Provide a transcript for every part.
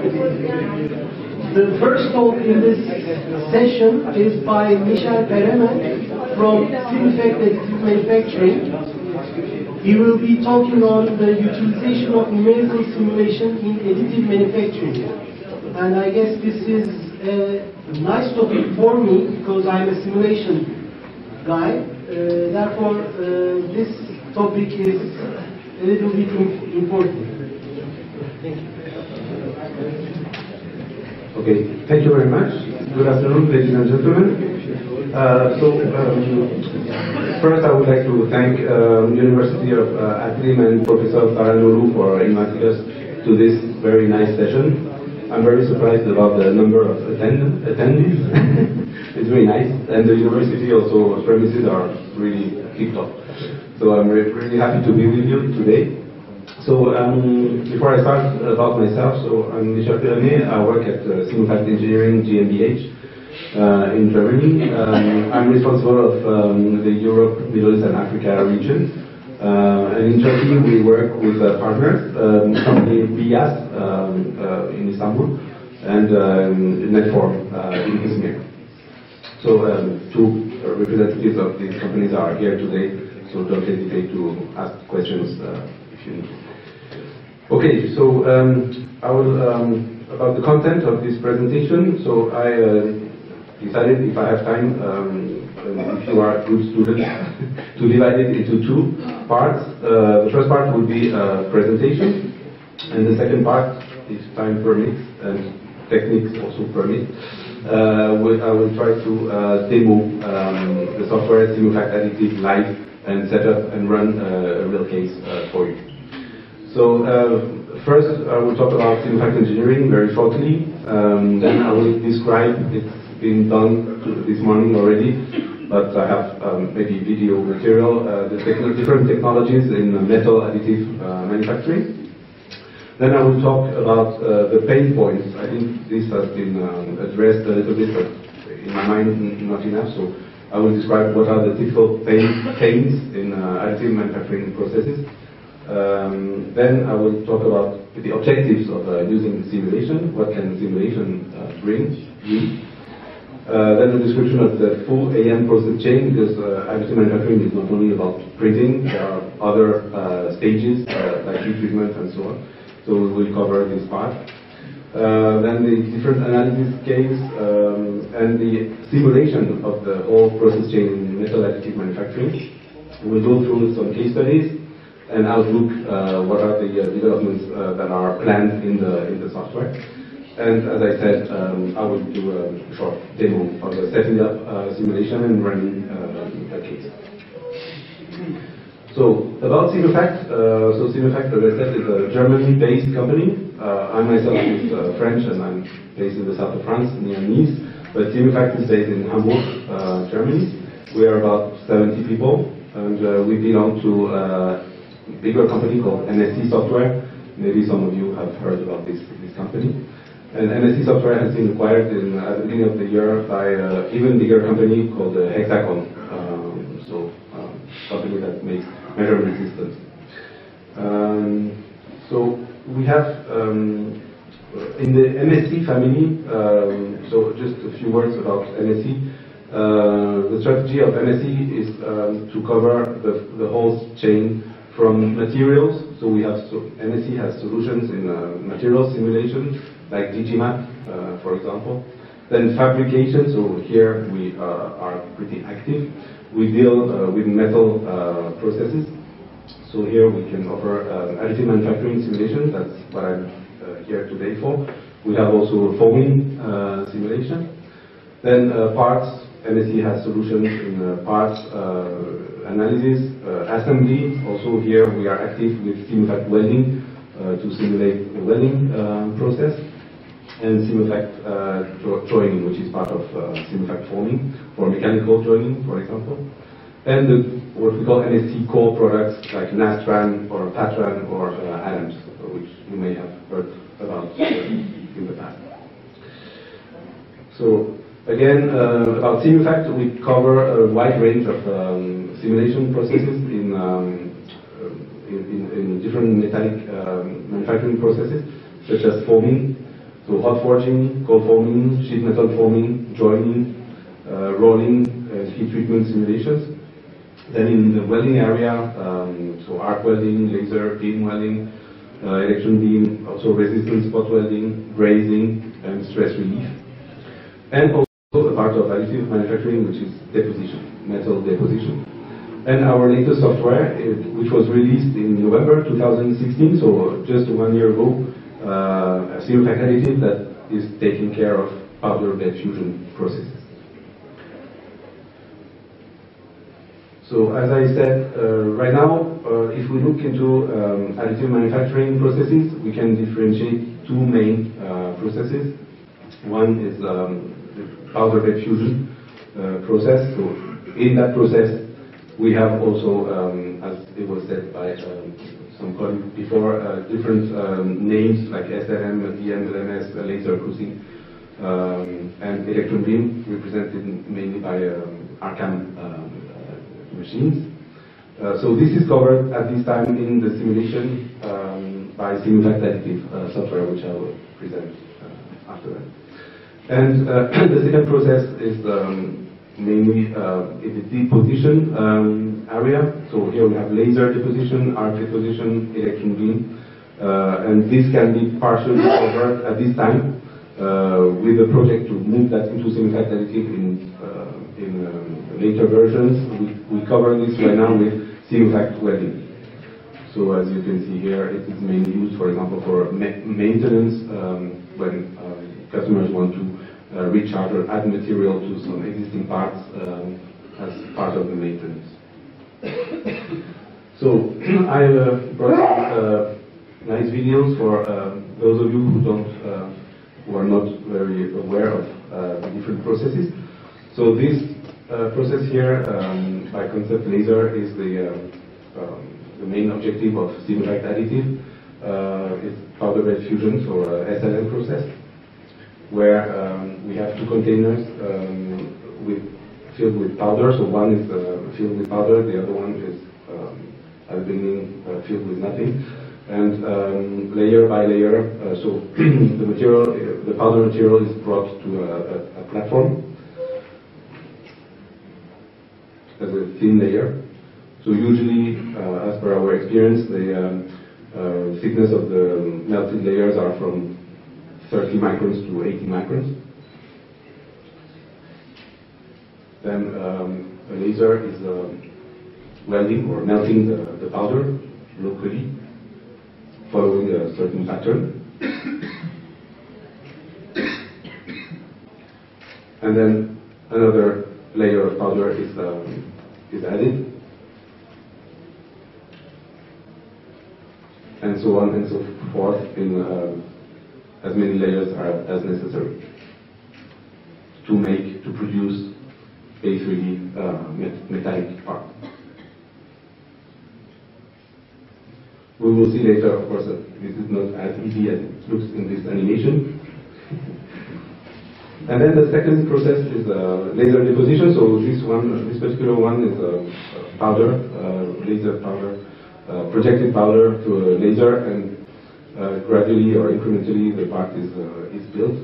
The first talk in this session is by Michel Pereman from Simfact Additive Manufacturing. He will be talking on the utilization of numerical simulation in additive manufacturing. And I guess this is a nice topic for me because I'm a simulation guy. Therefore, this topic is a little bit important. Thank you. Okay, thank you very much. Good afternoon, ladies and gentlemen. First I would like to thank University of Atılım and Professor Karanolu for inviting us to this very nice session. I'm very surprised about the number of attendees. It's very nice, and the university also premises are really kicked off. So I'm really happy to be with you today. So before I start about myself, so I'm Michel Pereman. I work at Simfact Engineering GmbH in Germany. I'm responsible of the Europe, Middle East and Africa region. And in Turkey we work with partners, company BIAS in Istanbul and Netform in Izmir. So two representatives of these companies are here today, so don't hesitate to ask questions if you need. Okay, so I will about the content of this presentation. So I decided, if I have time, if you are good students, to divide it into two parts. The first part will be a presentation, and the second part, if time permits and techniques also permit, I will try to demo the software Simfact Additive live and set up and run a real case for you. So first I will talk about Simfact Engineering very shortly, then I will describe, it's been done this morning already, but I have maybe video material, the different technologies in metal additive manufacturing. Then I will talk about the pain points. I think this has been addressed a little bit, but in my mind not enough, so I will describe what are the typical pains in additive manufacturing processes. Then I will talk about the objectives of using simulation. What can simulation bring you? Then the description of the full AM process chain, because additive manufacturing is not only about printing, there are other stages like heat treatment and so on. So we will cover this part. Then the different analysis case and the simulation of the whole process chain in metal additive manufacturing. We'll go through some case studies and outlook what are the developments that are planned in the software. And as I said, I will do a short demo of the setting up simulation and running a case. So about Simfact, so Simfact, as I said, is a German-based company. I myself is French and I'm based in the south of France, near Nice. But Simfact is based in Hamburg, Germany. We are about 70 people, and we belong to a bigger company called MSC Software. Maybe some of you have heard about this company. And MSC Software has been acquired at the beginning of the year by an even bigger company called Hexagon, company that makes measurement systems. So we have in the MSC family, so just a few words about MSC. The strategy of MSC is to cover the whole chain from materials. So we have MSC has solutions in material simulation, like DGMAT, for example. Then fabrication, so here we are pretty active. We deal with metal processes. So here we can offer additive manufacturing simulation. That's what I'm here today for. We have also foaming simulation. Then parts, MSC has solutions in parts analysis, assembly. Also here we are active with Simfact welding to simulate the welding process. And Simfact joining, which is part of Simfact forming for mechanical joining, for example. And what we call MSC core products like Nastran or Patran or Adams, which you may have heard about in the past. So again, about Simfact, we cover a wide range of simulation processes in different metallic manufacturing processes, such as forming. So hot forging, cold forming, sheet metal forming, joining, rolling, heat treatment simulations. Then in the welding area, so arc welding, laser, beam welding, electron beam, also resistance spot welding, brazing, and stress relief. And also a part of additive manufacturing, which is deposition, metal deposition. And our latest software, which was released in November 2016, so just 1 year ago, a Seminerler additive that is taking care of powder bed fusion processes. So as I said, right now, if we look into additive manufacturing processes, we can differentiate two main processes. One is the powder bed fusion process. So in that process, we have also, as it was said by some colleagues before, different names like SLM, DM, LMS, laser cruising, and electron beam, represented mainly by Arcam machines. So this is covered at this time in the simulation by Seminerler additive software, which I will present after that. And the second process is mainly in the deposition area. So here we have laser deposition, arc deposition, electron beam, and this can be partially covered at this time with a project to move that into Seminerler additive in later versions. We cover this right now with Seminerler welding. So as you can see here, it is mainly used, for example, for maintenance when customers want to recharge or add material to some existing parts as part of the maintenance. So I brought nice videos for those of you who are not very aware of the different processes. So this process here, by concept laser, is the main objective of Seminerler additive. It's powder bed fusion, so SLM process, where we have two containers filled with powder. So one is filled with powder, the other one is at the beginning filled with nothing. And layer by layer, so the powder material is brought to a platform as a thin layer. So usually, as per our experience, the thickness of the melted layers are from 30 microns to 80 microns. Then a laser is welding or melting the powder locally, following a certain pattern. And then another layer of powder is added. And so on and so forth in as many layers as necessary to produce a 3D metallic part. We will see later, of course, that this is not as easy as it looks in this animation. And then the second process is laser deposition. So this particular one is powder, laser powder, projected powder to a laser, and gradually or incrementally the part is built.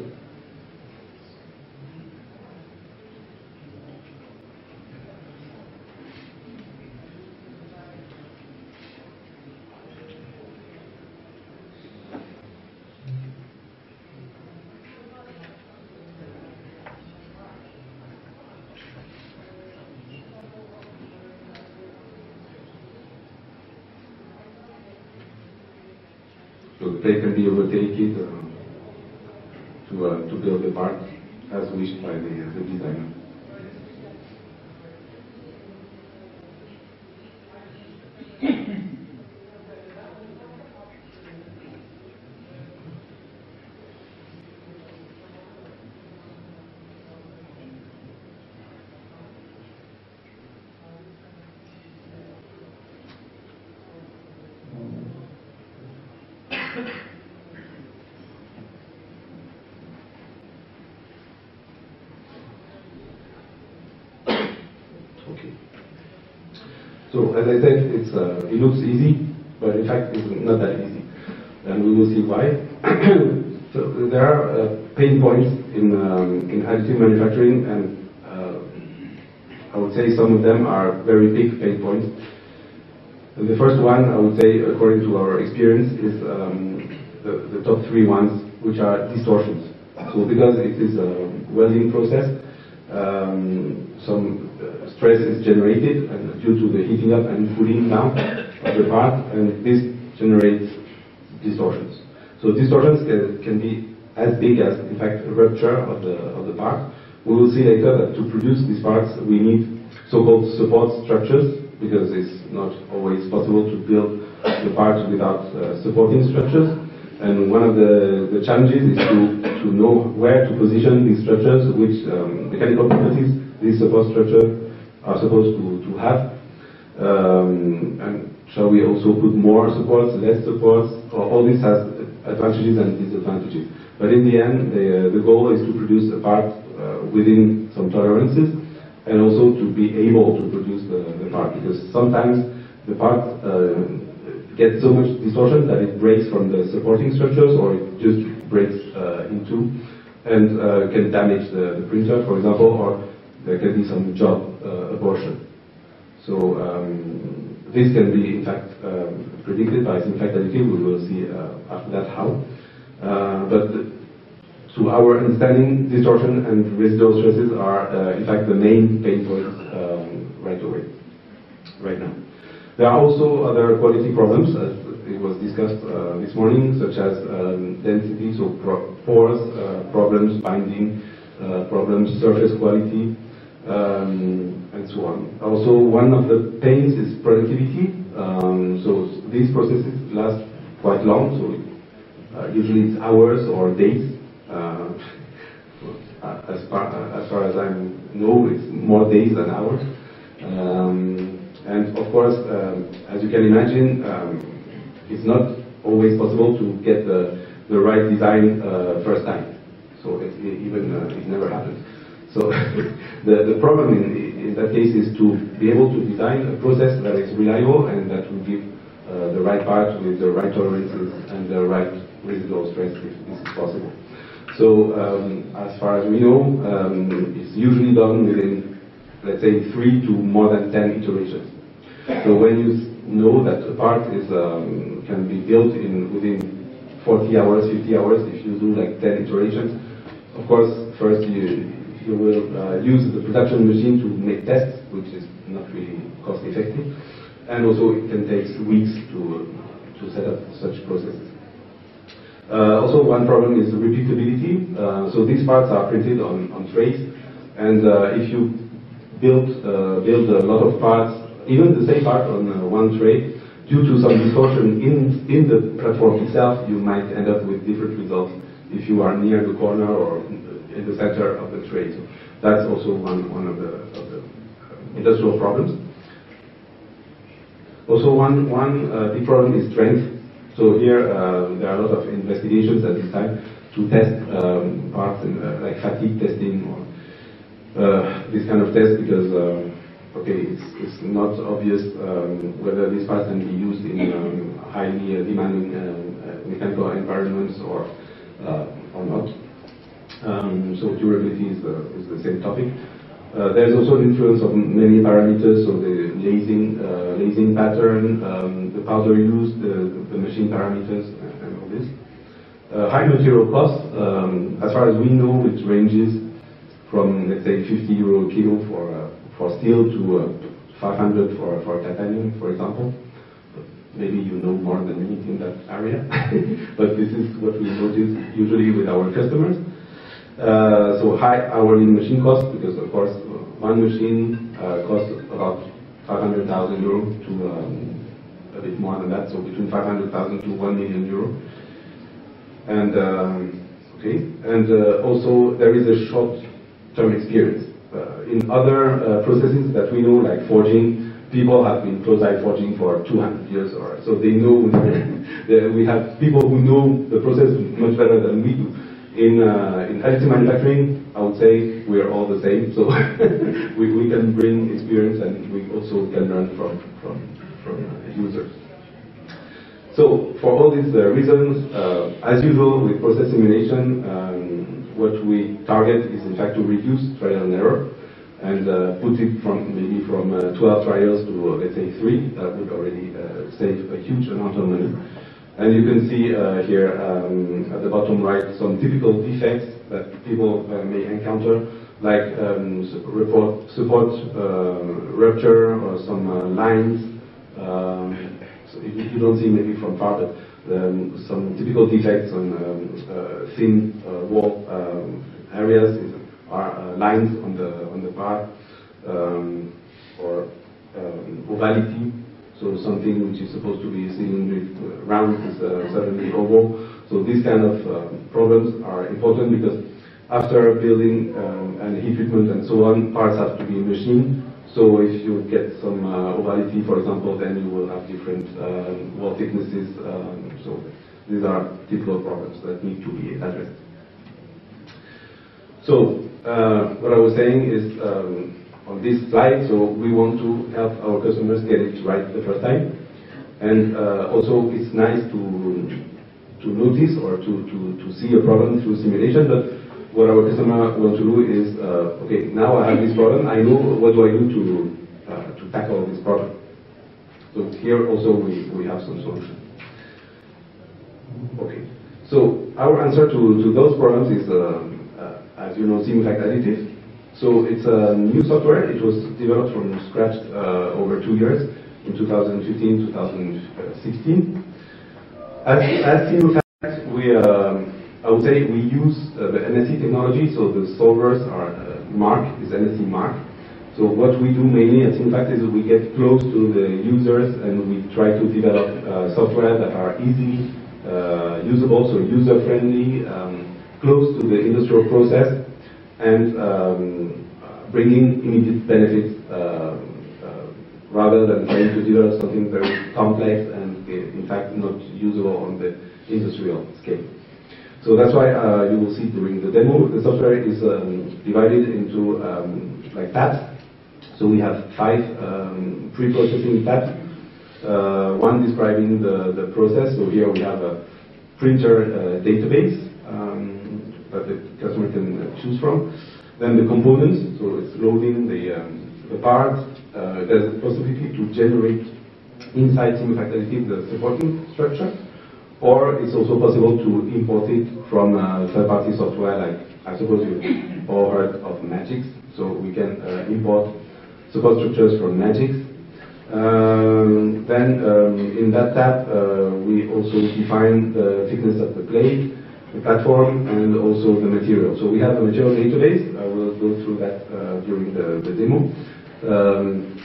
So the plate can be rotated to build the part as wished by the designer. Okay. So as I said, it looks easy, but in fact it's not that easy, and we will see why. So there are pain points in additive manufacturing, and I would say some of them are very big pain points. And the first one, I would say, according to our experience, is the top 3 ones, which are distortions. So because it is a welding process, some stress is generated and due to the heating up and cooling down of the part, and this generates distortions. So distortions can be as big as, in fact, a rupture of the part. We will see later that to produce these parts we need so-called support structures, because it's not always possible to build the parts without supporting structures. And one of the challenges is to know where to position these structures, which mechanical properties these support structures are supposed to have. And shall we also put more supports, less supports? All this has advantages and disadvantages. But in the end, the goal is to produce a part within some tolerances, and also to be able to produce the part, because sometimes the part gets so much distortion that it breaks from the supporting structures, or it just breaks in two, and can damage the printer, for example, or there can be some job abortion. So this can be, in fact, predicted by Synfact additive. We will see after that how. But to our understanding, distortion and residual stresses are, in fact, the main pain points right now. There are also other quality problems, as it was discussed this morning, such as density, so pores, problems, binding, problems, surface quality, and so on. Also, one of the pains is productivity. So these processes last quite long, so usually it's hours or days. As far as I know, it's more days than hours. And of course, as you can imagine, it's not always possible to get the right design first time. So it never happens. So the problem in that case is to be able to design a process that is reliable and that will give the right part with the right tolerances and the right residual stress, if this is possible. So as far as we know, it's usually done within, let's say, 3 to more than 10 iterations. So when you know that a part is can be built within 40 hours, 50 hours, if you do like 10 iterations, of course, first you will use the production machine to make tests, which is not really cost effective, and also it can take weeks to set up such processes. Also, one problem is repeatability. So these parts are printed on trays, and if you build a lot of parts, even the same part on one tray, due to some distortion in the platform itself, you might end up with different results if you are near the corner or in the center of the tray. So that's also one of the industrial problems. Also, one big problem is strength. So here there are a lot of investigations at this time to test parts like fatigue testing or this kind of test, because it's not obvious whether these parts can be used in highly demanding mechanical environments or not. So durability is the same topic. There's also an influence of many parameters, so the lasing pattern, the powder use, the machine parameters, and all this. High material cost, as far as we know, it ranges from, let's say, €50 a kilo for steel to 500 for titanium, for example. Maybe you know more than me in that area, but this is what we notice usually with our customers. So high hourly machine cost, because of course one machine costs about €500,000 to a bit more than that, so between 500,000 to €1 million. And also there is a short-term experience. In other processes that we know, like forging, people have been close-eye forging for 200 years or so. They know. We have people who know the process much better than we do. In additive manufacturing, I would say we are all the same. So we can bring experience, and we also can learn from users. So for all these reasons, as usual with process simulation, what we target is in fact to reduce trial and error and put it from maybe from 12 trials to let's say 3. That would already save a huge amount of money. And you can see here at the bottom right some typical defects that people may encounter, like support rupture or some lines. So you don't see maybe from far, but some typical defects on thin wall areas are lines on the part or ovality. So something which is supposed to be cylindric round is suddenly oval. So these kind of problems are important because after building and heat treatment and so on, parts have to be machined. So if you get some ovality, for example, then you will have different wall thicknesses. So these are typical problems that need to be addressed. So what I was saying is on this slide, so we want to help our customers get it right the first time. And also it's nice to notice or to see a problem through simulation, but what our customer wants to do is, okay, now I have this problem, I know what do I do to tackle this problem. So here also we have some solution. Okay, so our answer to those problems is, as you know, Sim Fact Additive. So it's a new software. It was developed from scratch over 2 years, in 2015, 2016. As Sim Fact, I would say we use the NSE technology, so the solvers are mark is NSE mark. So what we do mainly at SimFact is we get close to the users and we try to develop software that are easy usable, so user-friendly, close to the industrial process, and bringing immediate benefits rather than trying to develop something very complex and in fact not usable on the industrial scale. So that's why you will see during the demo, the software is divided into like tabs. So we have 5 pre-processing tabs. One describing the process. So here we have a printer database that the customer can choose from. Then the components. So it's loading the parts. There's the possibility to generate inside SimFact Additive the supporting structure. Or it's also possible to import it from third-party software, like I suppose you've all heard of Magix. So we can import support structures from Magix. Then in that tab, we also define the thickness of the plate, the platform, and also the material. So we have a material database. I will go through that during the demo.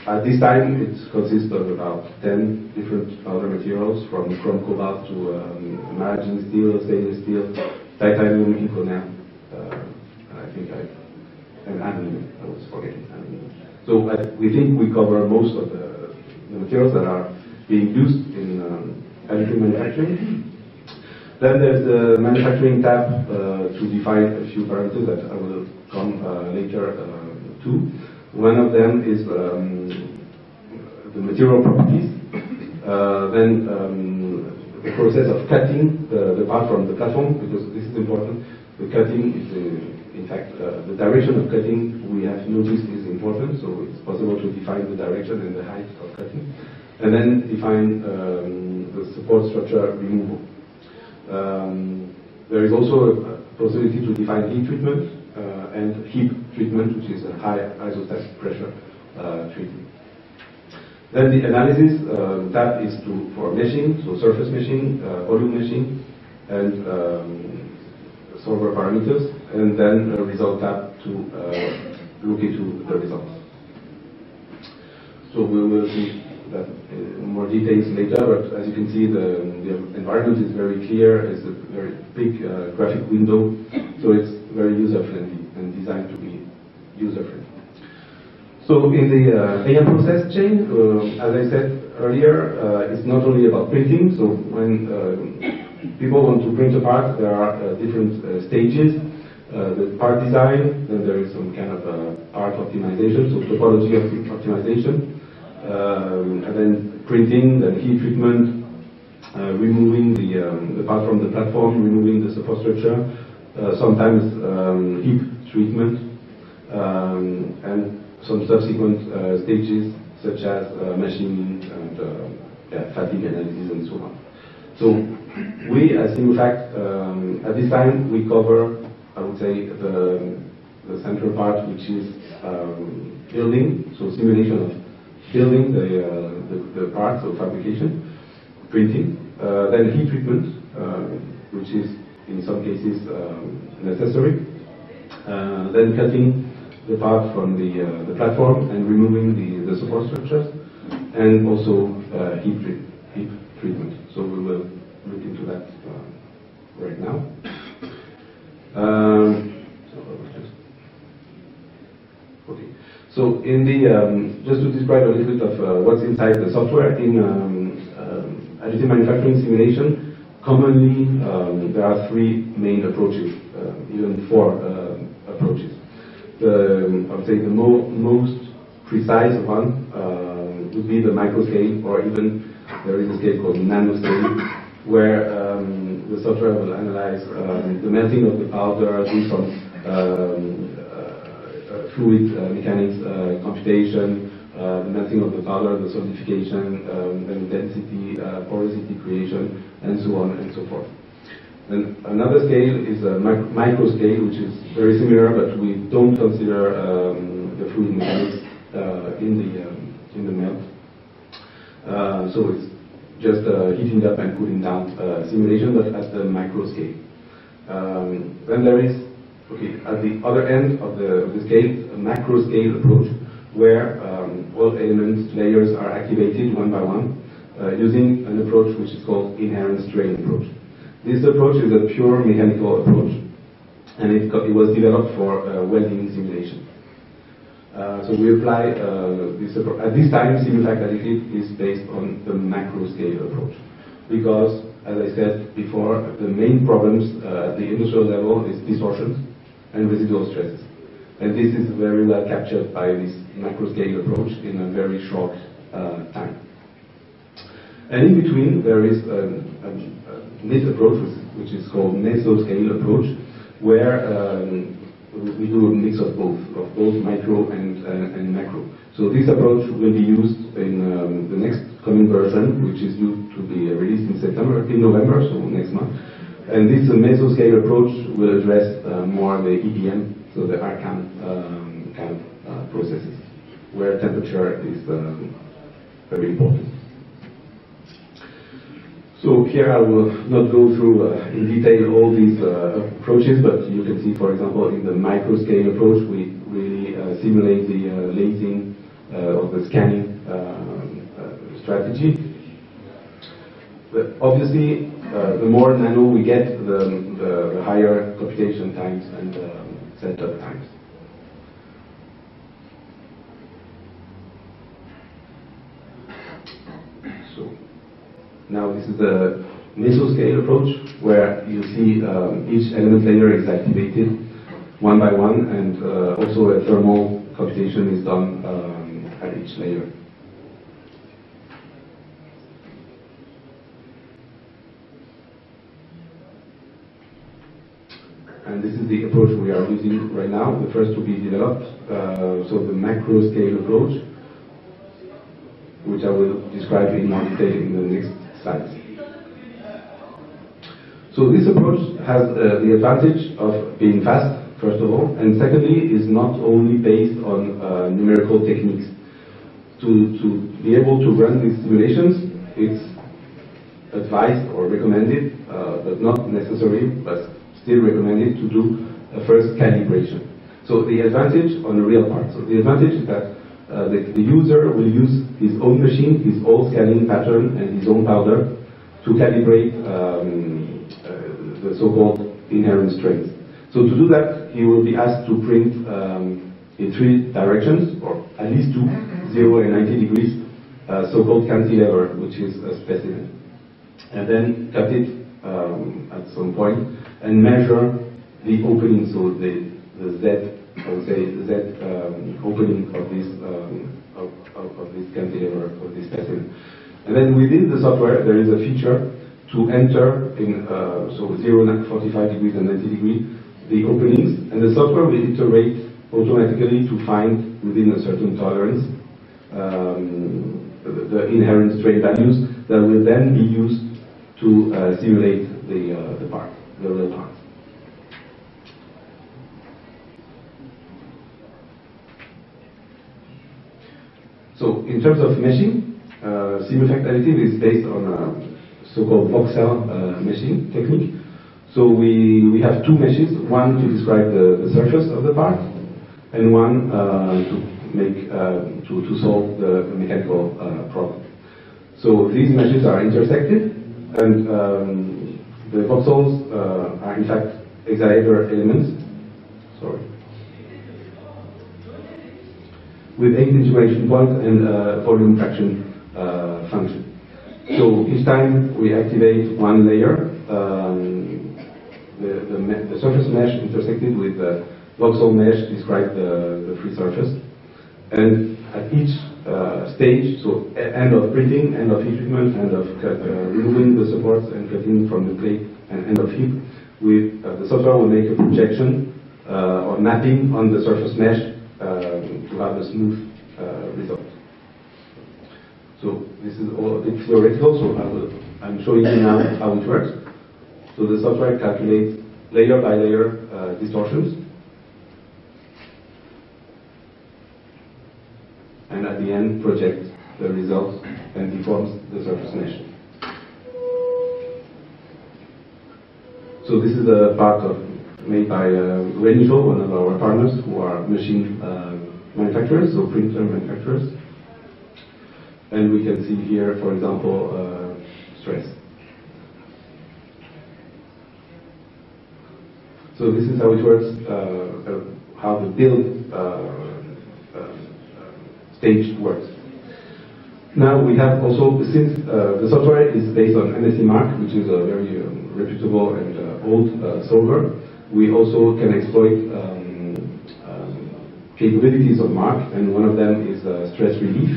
At this time, it consists of about 10 different other materials, from chrome cobalt to maraging steel, stainless steel, titanium, inconel. I think and aluminum. I was forgetting aluminum. So we think we cover most of the materials that are being used in additive manufacturing. Then there's the manufacturing tab to define a few parameters that I will come later to. One of them is the material properties. Then the process of cutting the part from the platform, because this is important. The cutting is, in fact, the direction of cutting we have noticed is important, so it's possible to define the direction and the height of cutting. And then define the support structure removal. There is also a possibility to define heat treatment and heat treatment, which is a high isostatic pressure treatment. Then the analysis tab is for meshing, so surface meshing, volume meshing, and solver parameters, and then a result tab to look into the results. So we will see that in more details later, but as you can see, the environment is very clear. It's a very big graphic window, so it's very user-friendly and designed to be user-friendly. So in the AM process chain, as I said earlier, it's not only about printing. So when people want to print a part, there are different stages. The part design, then there is some kind of part optimization, so topology optimization, and then printing, then heat treatment, removing the part from the platform, removing the support structure, sometimes heap treatment, and some subsequent stages such as machining and fatigue analysis and so on. So we at Simufact, at this time, we cover, I would say, the central part, which is building, so simulation of building the parts of fabrication, printing, then heat treatment, which is in some cases necessary, then cutting the part from the platform and removing the support structures, and also heat treatment. So we will look into that right now. Okay. So in the just to describe a little bit of what's inside the software in additive manufacturing simulation, commonly there are three main approaches, even four approaches. I would say the most precise one would be the micro scale, or even there is a scale called nano scale, where the software will analyze the melting of the powder, do some fluid mechanics computation, the melting of the powder, the solidification, then density, porosity creation, and so on and so forth. And another scale is a micro scale, which is very similar, but we don't consider the fluid mechanics in the melt. So it's just heating up and cooling down simulation, but at the micro scale. Then there is, at the other end of the scale, a macro scale approach, where all elements, layers are activated one by one, using an approach which is called inherent strain approach. This approach is a pure mechanical approach, and it was developed for welding simulation. So we apply this approach. At this time, Simufact Additive is based on the macro scale approach, because, as I said before, the main problems at the industrial level is distortions and residual stresses. And this is very well captured by this macro scale approach in a very short time. And in between, there is a mid approach, which is called mesoscale approach, where we do a mix of both micro and macro. So this approach will be used in the next coming version, which is due to be released in November, so next month. And this mesoscale approach will address more the EPM, so the Arcan kind of processes, where temperature is very important. So here I will not go through in detail all these approaches, but you can see, for example, in the microscale approach, we really simulate the lasing of the scanning strategy. But obviously, the more nano we get, the higher computation times and setup times. Now this is the mesoscale approach, where you see each element layer is activated one by one, and also a thermal computation is done at each layer. And this is the approach we are using right now, the first to be developed, so the macro scale approach, which I will describe in more detail in the next slides. So this approach has the advantage of being fast, first of all, and secondly is not only based on numerical techniques. To be able to run these simulations, it's advised or recommended, but not necessary, but still recommended to do a first calibration. So the advantage on the real part. So the advantage is that the user will use his own machine, his own scanning pattern, and his own powder to calibrate the so-called inherent strains. So to do that, he will be asked to print in three directions, or at least two, 0 and 90 degrees, so-called cantilever, which is a specimen. And then cut it at some point and measure the opening, so the Z, I would say, Z opening of this cantilever, of this specimen. And then within the software, there is a feature to enter in, so 0, 45 degrees and 90 degrees, the openings, and the software will iterate automatically to find within a certain tolerance the inherent strain values that will then be used to simulate the part, the real part. So in terms of meshing, simultaneous additive is based on a so-called voxel meshing technique. So we have two meshes, one to describe the surface of the part, and one to solve the mechanical problem. So these meshes are intersected, and the voxels are in fact hexaeder elements. Sorry. With 8 integration points and volume fraction function. So each time we activate one layer, the surface mesh intersected with the voxel mesh describes the free surface. And at each stage, so end of printing, end of heat treatment, end of removing the supports and cutting from the plate, and end of heat, the software will make a projection or mapping on the surface mesh to have a smooth result. So this is all a bit theoretical, so I'm showing you now how it works. So the software calculates layer by layer distortions, and at the end projects the results and deforms the surface mesh. So this is a part made by Renito, one of our partners who are machine manufacturers, so printer manufacturers. And we can see here, for example, stress. So this is how it works, how the build stage works. Now we have also, since the software is based on MSC Mark, which is a very reputable and old solver, we also can exploit capabilities of Mark, and one of them is stress relief.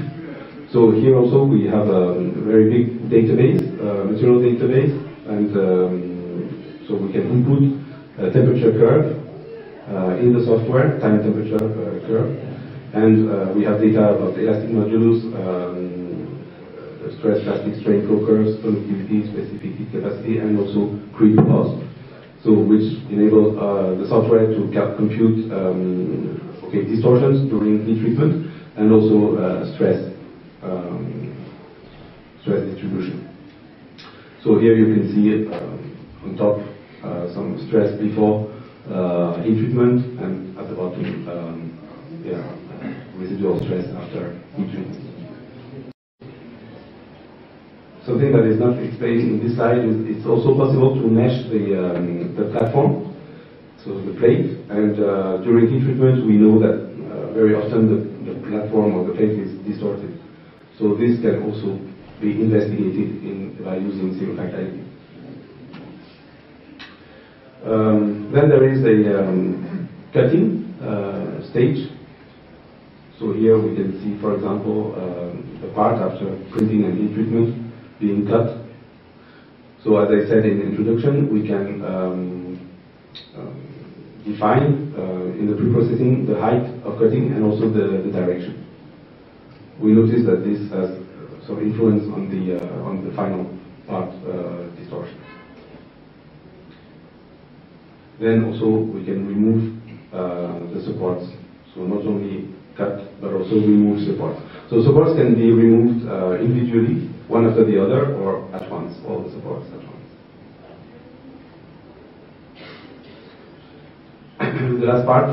So here also we have a very big database, material database, and so we can input a temperature curve in the software, time temperature curve, and we have data about elastic modulus, stress plastic strain flow curves, conductivity, specific heat capacity, and also creep loss. So which enables the software to compute distortions during heat treatment, and also stress distribution. So here you can see on top some stress before heat treatment, and at the bottom residual stress after heat treatment. Something that is not explained in this slide is it's also possible to mesh the platform, so the plate, and during heat treatment we know that very often the platform or the plate is distorted. So this can also be investigated by using simultaneous additive. Then there is a cutting stage. So here we can see, for example, the part after printing and heat treatment being cut. So as I said in the introduction, we can define in the pre-processing the height of cutting and also the direction. We notice that this has some influence on the final part distortion. Then also we can remove the supports. So not only cut, but also remove supports. So supports can be removed individually, one after the other, or at once, all the supports at once. The last part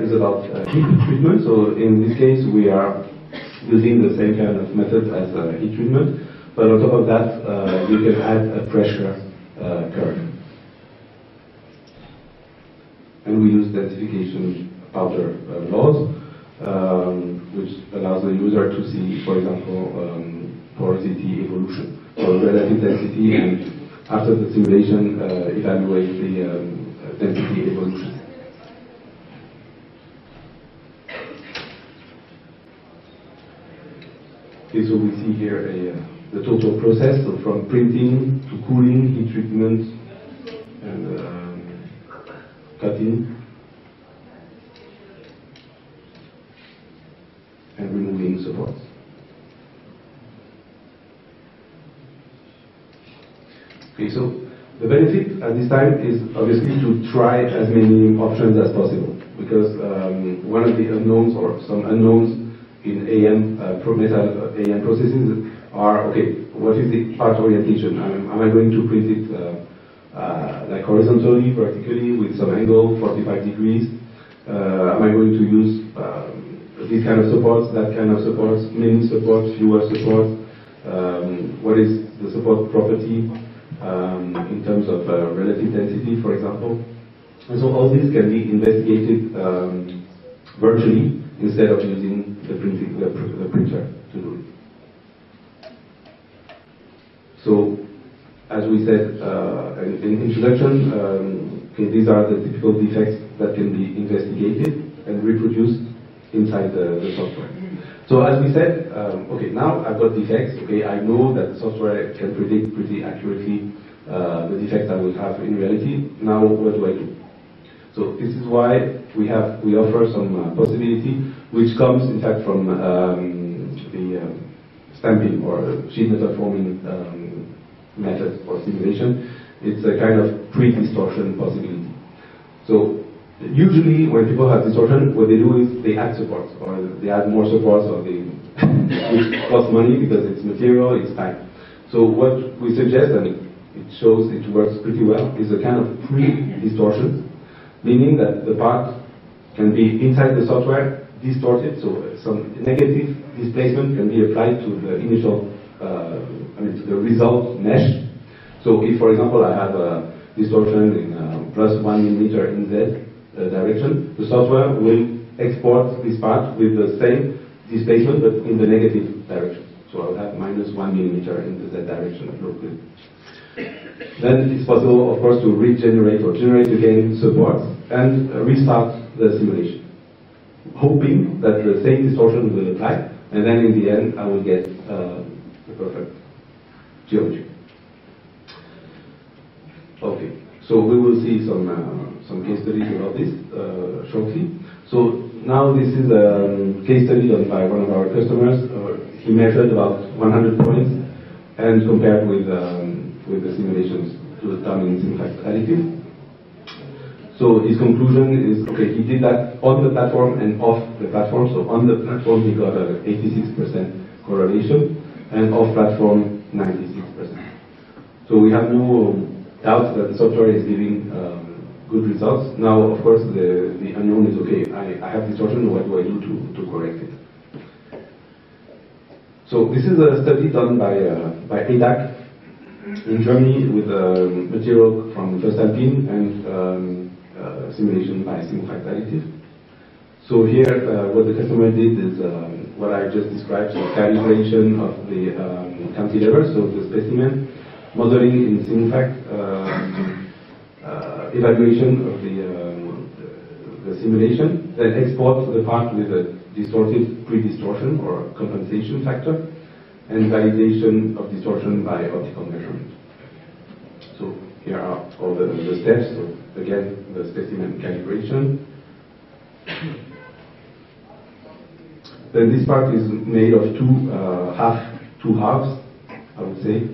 is about heat treatment. So in this case, we are using the same kind of method as heat treatment, but on top of that, you can add a pressure curve. And we use densification powder laws, which allows the user to see, for example, porosity evolution, or relative density, and after the simulation, evaluate the density evolution. Okay, so we see here the total process, so from printing to cooling, heat treatment, and cutting, and removing supports. Okay, so the benefit at this time is obviously to try as many options as possible, because one of the unknowns, or some unknowns in AM metal AM processes are, okay, what is the part orientation? Am I going to print it like horizontally, vertically, with some angle, 45 degrees? Am I going to use these kind of supports, that kind of supports, many supports, fewer supports? What is the support property in terms of relative density, for example? And so all this can be investigated virtually instead of using the printer to do it. So, as we said in introduction, okay, these are the typical defects that can be investigated and reproduced inside the software. So as we said, okay, now I've got defects. Okay, I know that the software can predict pretty accurately the defects I will have in reality. Now what do I do? So this is why we offer some possibility, which comes in fact from the stamping or sheet metal forming method for simulation. It's a kind of pre-distortion possibility. So usually when people have distortion, what they do is they add supports, or they add more supports, or they which costs money because it's material, it's time. So what we suggest, and it shows it works pretty well, is a kind of pre-distortion, meaning that the part can be inside the software distorted, so some negative displacement can be applied to the initial, to the result mesh. So if, for example, I have a distortion in plus 1 millimeter in Z direction, the software will export this part with the same displacement but in the negative direction. So I'll have minus 1 millimeter in the Z direction locally. Then it's possible, of course, to regenerate or generate again supports and restart the simulation, hoping that the same distortion will apply, and then in the end I will get the perfect geometry. Okay, so we will see some case studies about this shortly. So now this is a case study done by one of our customers. He measured about 100 points and compared with the simulations to determine syntax additive. So his conclusion is, okay, he did that on the platform and off the platform. So on the platform he got an 86% correlation, and off platform 96%. So we have no doubt that the software is giving good results. Now, of course, the unknown is, okay, I have distortion, what do I do to correct it? So this is a study done by ADAC in Germany with material from voestalpine and simulation by simultaneous additive. So here, what the customer did is what I just described, so calibration of the cantilever, so the specimen, modeling in simultaneous, evaluation of the simulation, then export the part with a distorted pre-distortion or compensation factor, and validation of distortion by optical measurement. So here are all the steps. So again, the specimen calibration. Then this part is made of two halves, I would say.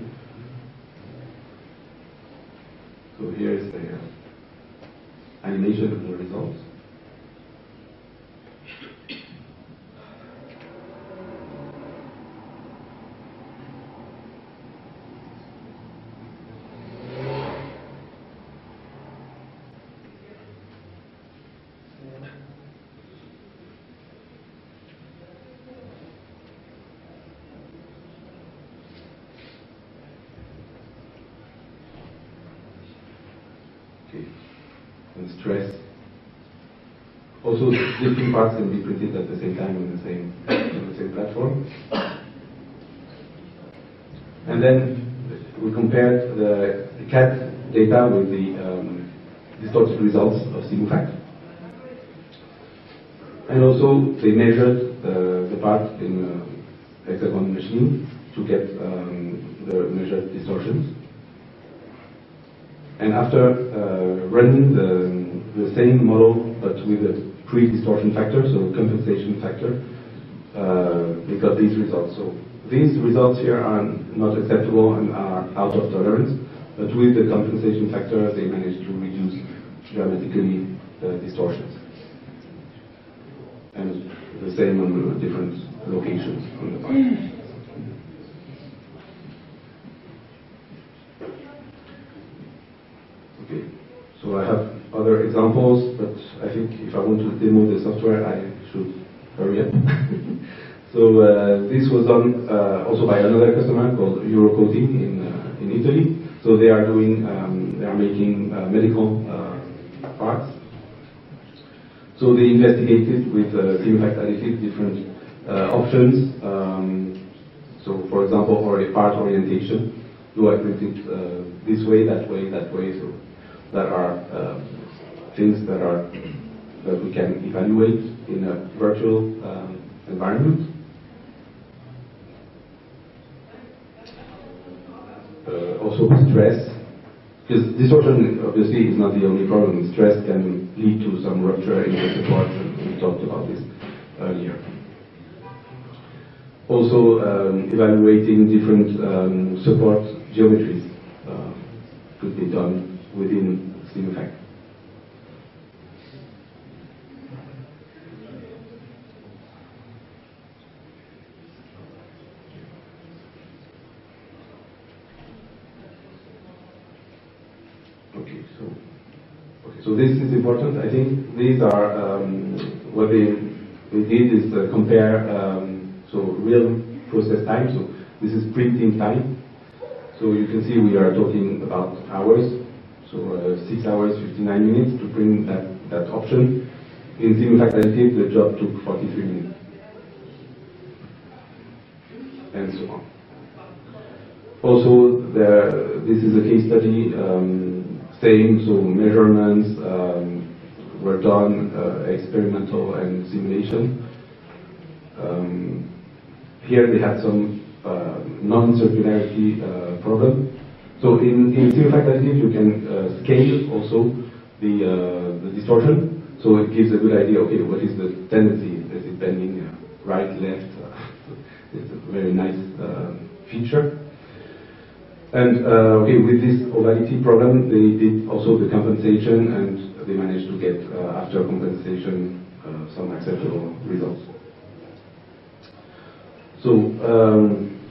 So here is the animation of the results. And stress. Also, different parts can be printed at the same time on the same platform. And then we compared the CAD data with the distorted results of SimulFact. And also, they measured the part in hexagon machine to get the measured distortions. And after running the same model but with a pre-distortion factor, so compensation factor, we got these results. So these results here are not acceptable and are out of tolerance, but with the compensation factor they managed to reduce dramatically the distortions. And the same on different locations on the part. Okay, so I have other examples, but I think if I want to demo the software, I should hurry up. So this was done also by another customer called Eurocoating in Italy. So they are doing, they are making medical parts. So they investigated with Semifact additive different options. So for example, or a part orientation. Do I print it this way, that way, that way? So that are things that we can evaluate in a virtual environment. Also stress, because distortion obviously is not the only problem. Stress can lead to some rupture in the support, and we talked about this earlier. Also evaluating different support geometries could be done within Semifact. So this is important. I think these are what they did is compare so real process time. So this is printing time. So you can see we are talking about hours. So 6 hours 59 minutes to print that option. In Semifact additive, the job took 43 minutes, and so on. Also, this is a case study. Same, so measurements were done, experimental and simulation. Here they had some non-circularity problem. So in Semifact additive you can scale also the distortion. So it gives a good idea, okay, what is the tendency? Is it bending right, left? It's a very nice feature. And okay, with this ovality problem, they did also the compensation, and they managed to get, after compensation, some acceptable results. So,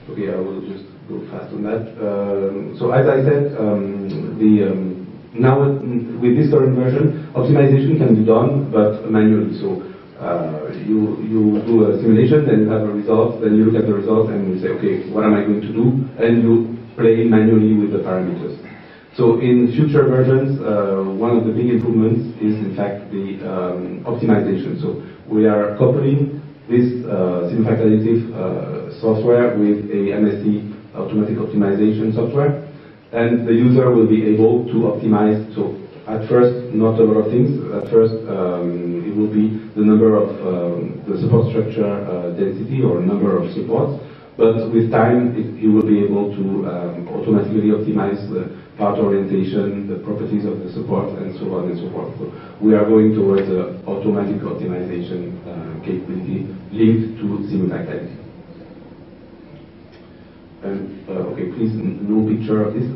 okay, I will just go fast on that. So as I said, now with this current version, optimization can be done, but manually. So you do a simulation, then you have a result, then you look at the result, and you say, okay, what am I going to do? And you play manually with the parameters. So in future versions, one of the big improvements is in fact the optimization. So we are coupling this Semifact additive software with a MSC automatic optimization software, and the user will be able to optimize. So at first, not a lot of things. At first, it will be the number of the support structure density or number of supports. But with time, you will be able to automatically optimize the part orientation, the properties of the support, and so on and so forth. So we are going towards an automatic optimization capability linked to Semifact additive. And okay, please, no picture of this.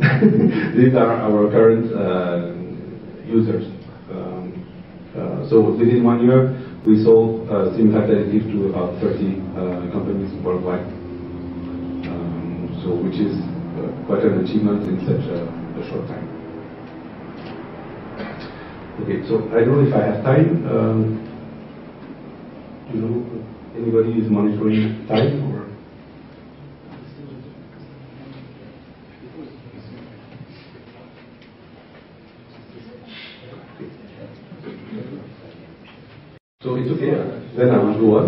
These are our current users. So within 1 year, we sold Semifact additive to about 30 companies worldwide. So which is quite an achievement in such a short time. Okay, so I don't know if I have time. You know, anybody is monitoring time or? So it's okay. Then I will go on.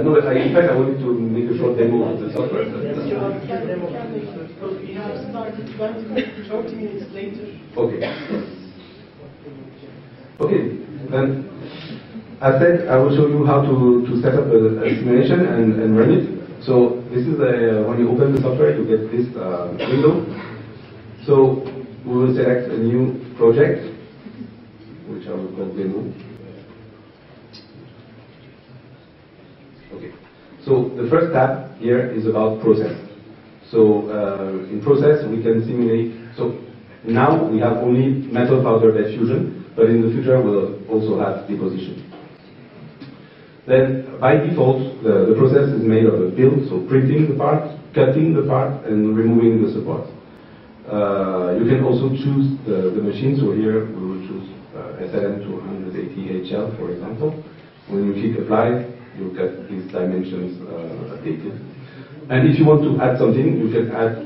No, but in fact I wanted to make a short demo of the software. Yes, you can demo, because we have started 30 minutes later. Okay. Okay. Then, as said, I will show you how to set up a simulation and run it. So this is when you open the software, you get this window. So we will select a new project, which I will call demo. Okay. So the first tab here is about process. So in process, we can simulate. So now we have only metal powder bed fusion, but in the future we'll also have deposition. Then by default, the process is made of a build, so printing the part, cutting the part, and removing the support. You can also choose the machine. So here we will choose SLM 280HL, for example. When you click apply, you get these dimensions updated. And if you want to add something, you can add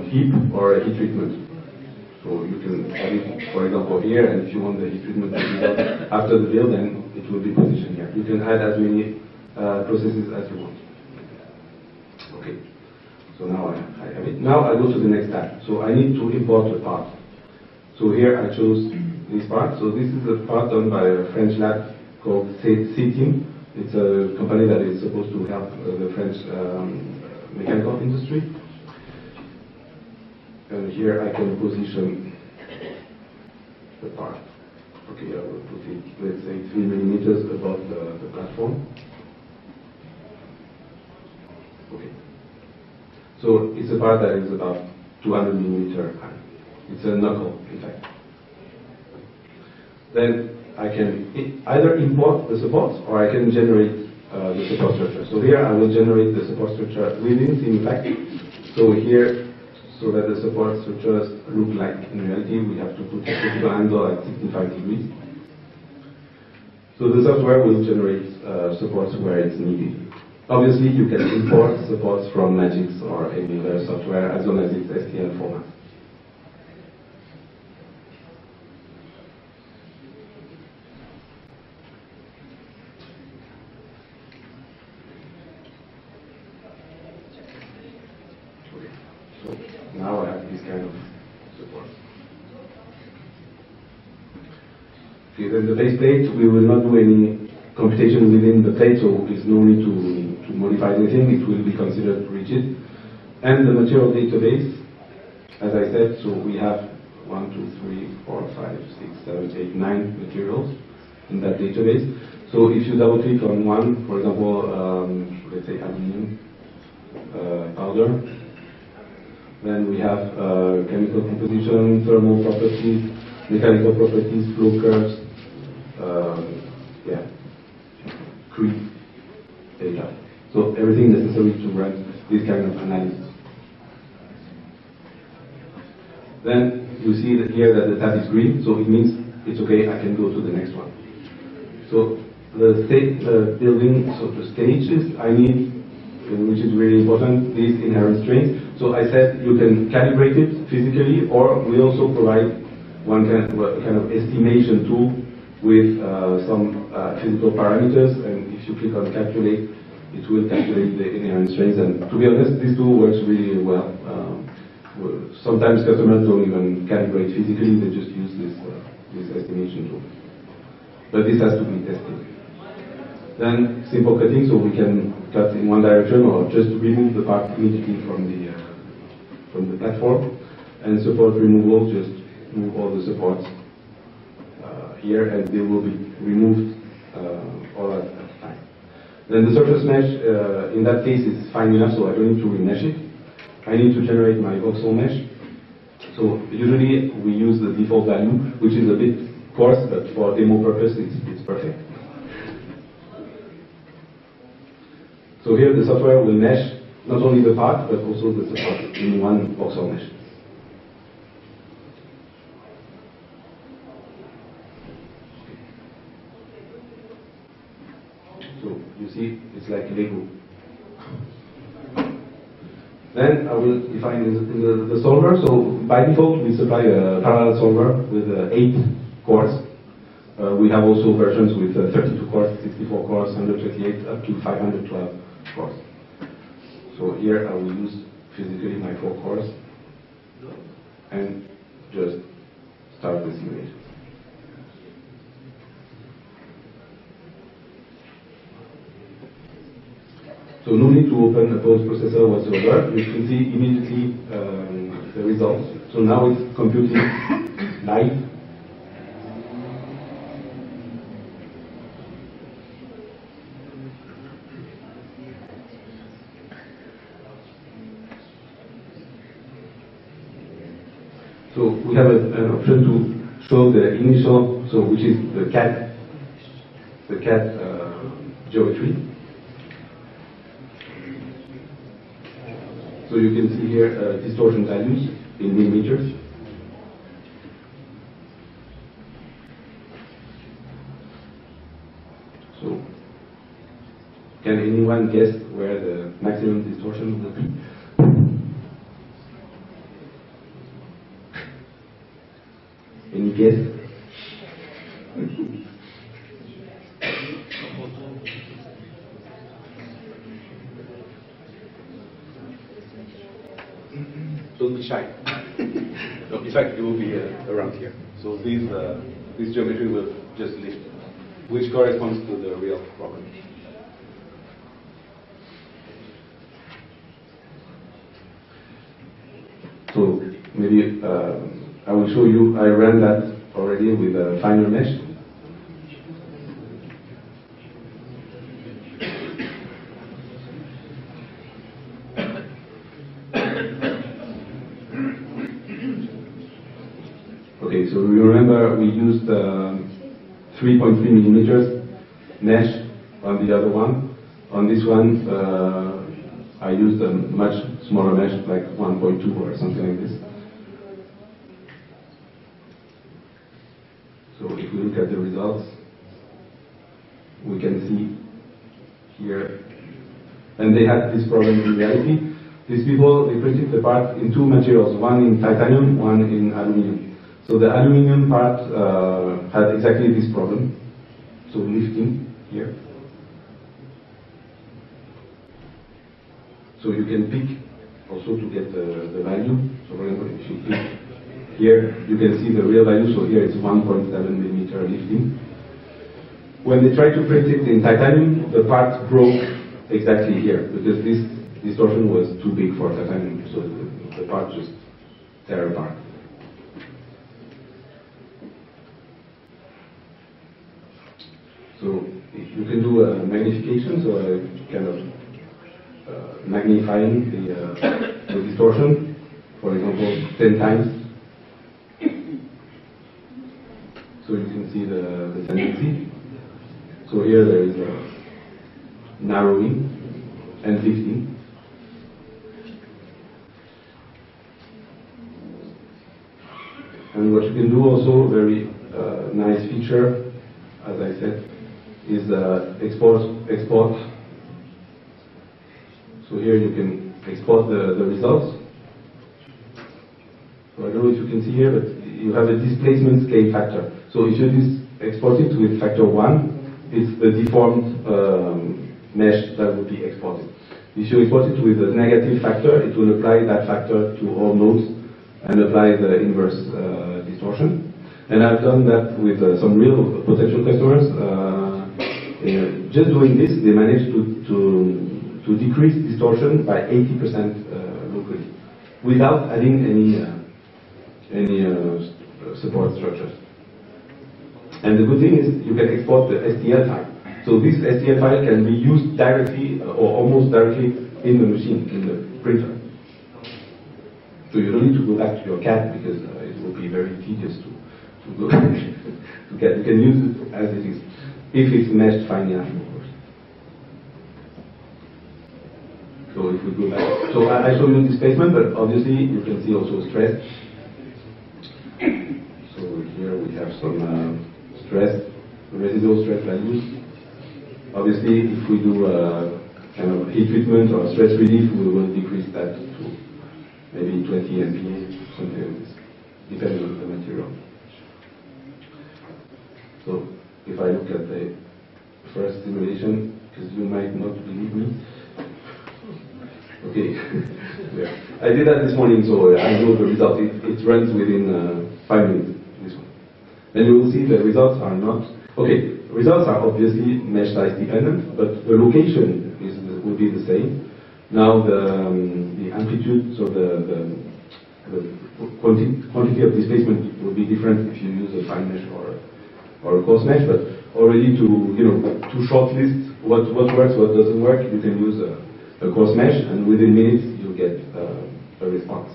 heat or a heat treatment. So you can add it, for example, here, and if you want the heat treatment to be done after the build, then it will be positioned here. You can add as many processes as you want. Okay. So now I have it. Now I go to the next tab. So I need to import a part. So here I chose this part. So this is a part done by a French lab called Zaim. It's a company that is supposed to help the French mechanical industry. And here I can position the part. Okay, I will put it, let's say, 3 millimeters above the platform. Okay. So it's a part that is about 200 millimeter high. It's a knuckle, in fact. Then I can either import the supports or I can generate the support structure. So here I will generate the support structure within SimFact. So here, so that the support structures look like in reality, we have to put a critical angle at 65 degrees. So the software will generate supports where it's needed. Obviously, you can import supports from Magix or any other software as long as it's STL format. Now I have this kind of support. Okay, then the base plate, we will not do any computation within the plate, so there's no need to modify anything. It will be considered rigid. And the material database, as I said, so we have 1, 2, 3, 4, 5, 6, 7, 8, 9 materials in that database. So if you double click on one, for example, let's say aluminum powder, then we have chemical composition, thermal properties, mechanical properties, flow curves, creep data. So everything necessary to run this kind of analysis. Then you see that here that the tab is green, so it means it's okay, I can go to the next one. So the building, so the stages, I need, which is really important, these inherent strains. So I said you can calibrate it physically, or we also provide one kind of estimation tool with some physical parameters, and if you click on calculate, it will calculate the inherent strains. And to be honest, this tool works really well. Sometimes customers don't even calibrate physically, they just use this estimation tool. But this has to be tested. Then simple cutting, so we can cut in one direction or just remove the part immediately from the platform. And support removal, just remove all the supports here, and they will be removed all at a time. Then the surface mesh, in that case, is fine enough, so I don't need to remesh it. I need to generate my voxel mesh. So usually we use the default value, which is a bit coarse, but for demo purpose, it's perfect. So here the software will mesh not only the part, but also the support in one voxel mesh. So you see, it's like Lego. Then I will define the solver. So by default, we supply a parallel solver with 8 cores. We have also versions with 32 cores, 64 cores, 128, up to 512 cores. So here I will use physically my 4 cores and just start the simulation. So no need to open a post-processor whatsoever. You can see immediately the results. So now it's computing live. So we have an option to show the initial, so which is the cat geometry. So you can see here distortion values in millimeters. So can anyone guess where the maximum distortion will be? Any guess? Don't be shy. No, in fact, it will be around here. So this geometry will just lift, which corresponds to the real problem. So maybe I will show you. I ran that already with a finer mesh. Okay, so you remember we used 3.3 millimeters mesh on the other one. On this one, I used a much smaller mesh, like 1.2 or something like this. So if we look at the results, we can see here, and they had this problem in reality. These people, they printed the part in two materials, one in titanium, one in aluminum. So the aluminum part had exactly this problem, so lifting here. So you can pick also to get the value. So for example, if you click here, you can see the real value. So here it's 1.7 millimeter lifting. When they tried to print it in titanium, the part broke exactly here because this distortion was too big for titanium. So the part just tear apart. So you can do a magnification, so a kind of magnifying the distortion, for example, 10 times. So you can see the tendency. So here there is a narrowing and lifting. And what you can do also, very nice feature, as I said, is export. So here you can export the results. So I don't know if you can see here, but you have a displacement scale factor. So if you export it with factor 1, it's the deformed mesh that will be exported. If you export it with a negative factor, it will apply that factor to all nodes and apply the inverse distortion. And I've done that with some real potential customers. Just doing this, they managed to decrease distortion by 80% locally, without adding any support structures. And the good thing is you can export the STL file. So this STL file can be used directly or almost directly in the machine, in the printer. So you don't need to go back to your CAD because it will be very tedious to go to CAD. You can use it as it is, if it's meshed finely enough, of course. So if we go back, so I showed you displacement, but obviously you can see also stress. So here we have some stress, residual stress values. Obviously, if we do kind of heat treatment or stress relief, we will decrease that to maybe 20 MPa, something like this, depending on the material. So if I look at the first simulation, because you might not believe me. Okay, yeah. I did that this morning, so I know the result. It runs within 5 minutes, this one. And you will see the results are not, okay, results are obviously mesh size dependent, but the location will be the same. Now the amplitude, so the quantity of displacement will be different if you use a fine mesh or a coarse mesh, but already to shortlist what works, what doesn't work, you can use a coarse mesh, and within minutes you get a response.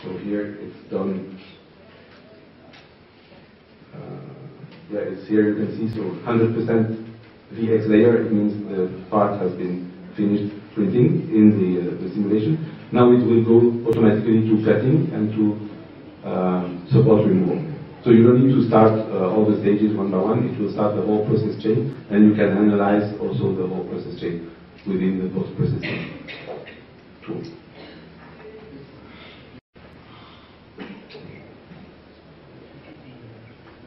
So here it's done. Yeah, it's here you can see, so 100% VX layer, it means the part has been finished printing in the simulation. Now it will go automatically to cutting and to support removal. So you don't need to start all the stages one by one, it will start the whole process chain, and you can analyze also the whole process chain within the post-processing tool.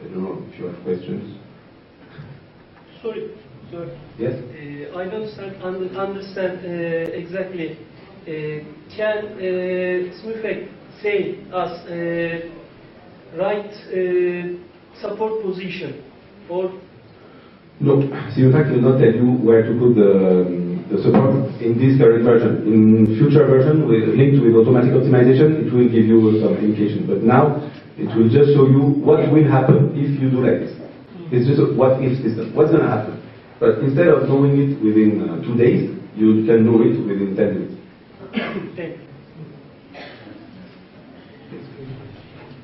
I don't know if you have questions. Sorry. Yes? I don't understand exactly. Can Smufek say us right support position or? No, Smufek will not tell you where to put the support in this current version. In future version, linked with automatic optimization, it will give you some indication. But now, it will just show you what will happen if you do like this. It's just a what-if system. What's going to happen? But instead of knowing it within 2 days, you can know it within 10 minutes.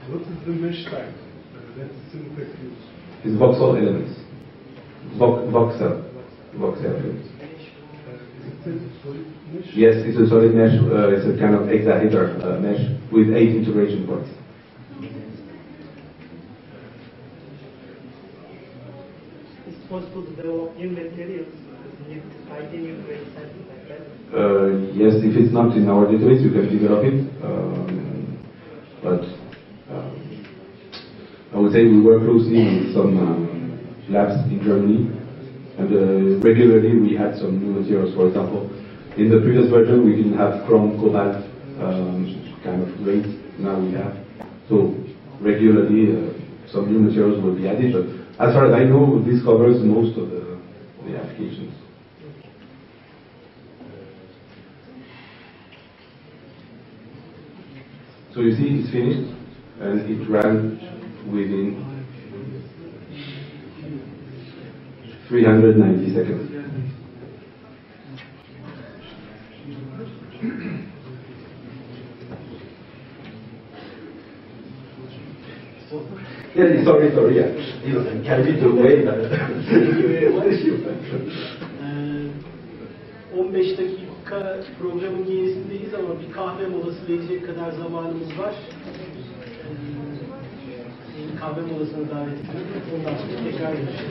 What is the mesh type that Smufek uses? It's voxel elements. Voxel elements. Is it a solid mesh? Yes, it's a solid mesh. It's a kind of hexahedral mesh with 8 integration points. It's possible to develop new materials, new titanium grade, something like that? Yes, if it's not in our database, you can develop it. But I would say we work closely with some labs in Germany, and regularly we add some new materials. For example, in the previous version we didn't have chrome cobalt kind of grades. Now we have. So regularly some new materials will be added. But as far as I know, this covers most of the applications. So you see it's finished, and it ran within 390 seconds. Yeah, sorry, yeah. You can be the way that. 15 dakika programın gerisindeyiz ama bir kahve molası verecek kadar zamanımız var. Kahve molasına davet ediyorum. Ondan sonra tekrar görüşürüz.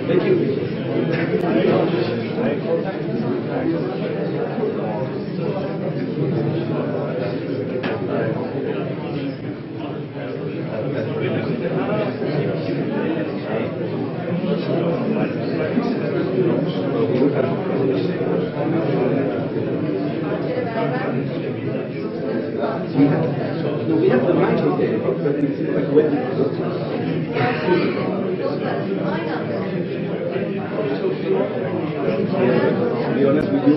Thank you. No, we have the mic there, but it's like wet. To be honest with you,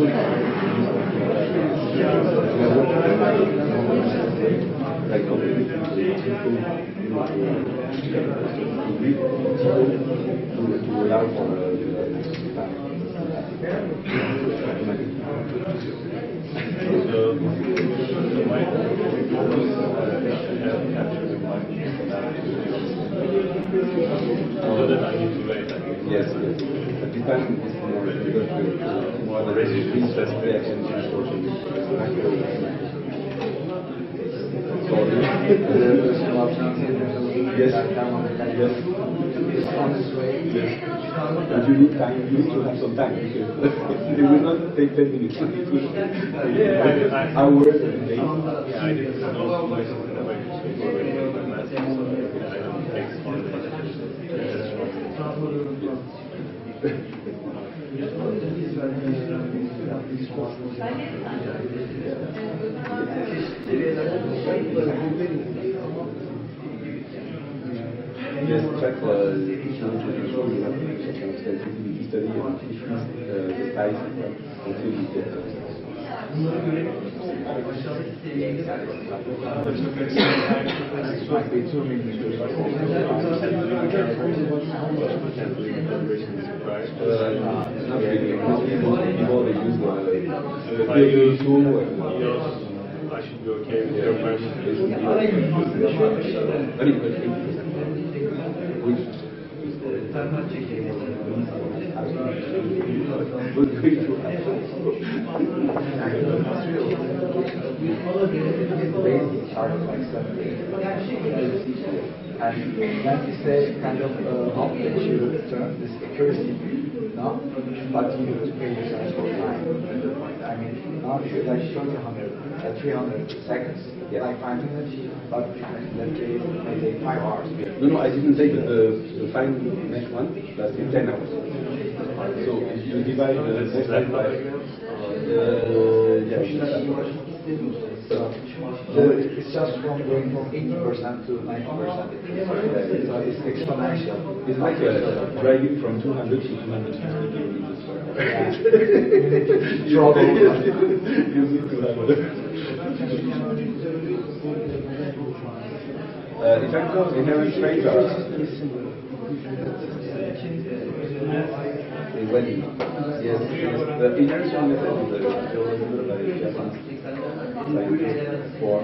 yes. At the time, it's more the reaction yes. on its way. If you need time, you need to have some time because it will not take 10 minutes. Hours and days. Yeah, I didn't know much of the way to speak already with my master, so I don't take fun of Yes, in fact, you have to extensively study and teach the ties until you get not really. Before they use the tool I should be okay with your And that is a kind of outdated term, this accuracy, no? But you need to pay yourself for time. I mean, not like 300 seconds, like 5 minutes, but let's say maybe 5 hours. No, I didn't say that the fine next one lasted 10 hours. So if you divide the next time by it's just from going from 80% to 90%. So it's exponential. It's like driving from 200 to 250 kilometers. You need to have the effect of inherent traits are yes, the inertial method is developed by Japanese scientists for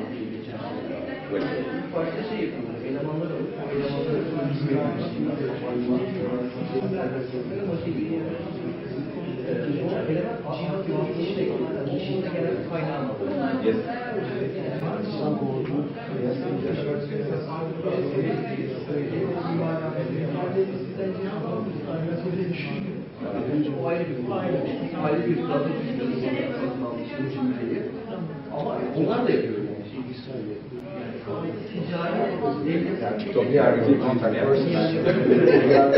Onlar da yapıyor. So we are in contact person. We are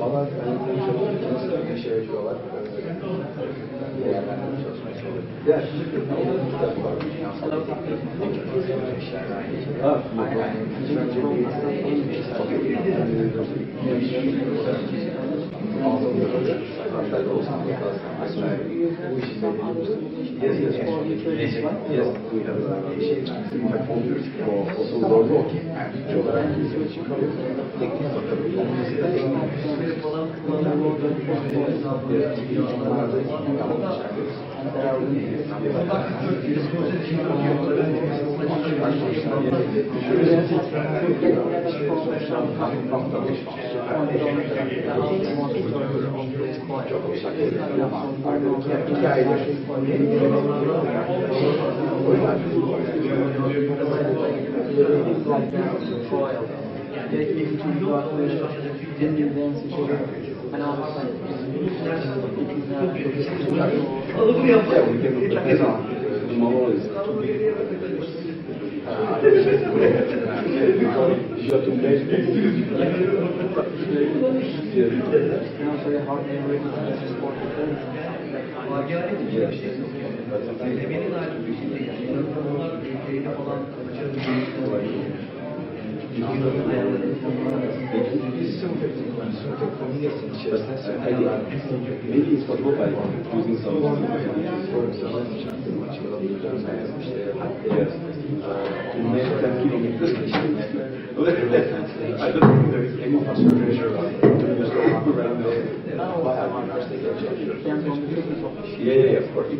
Valla nasıl yaşa yapıyorlar? Ya Demenin hali bir şey değil. Yani onlar şeyde falan Maybe it's possible by using some I don't think there is any pressure around yeah, of course.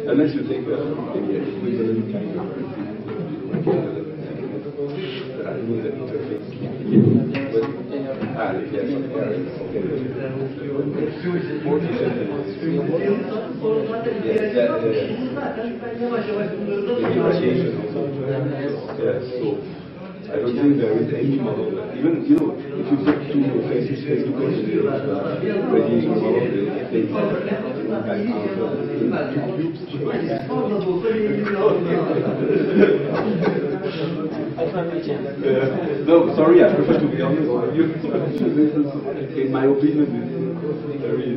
Unless you take the equivalent kind of I don't think there is any model that even, you know, if you put two faces face to face, radiation model, they no, sorry, I prefer to be honest. In my opinion, it's very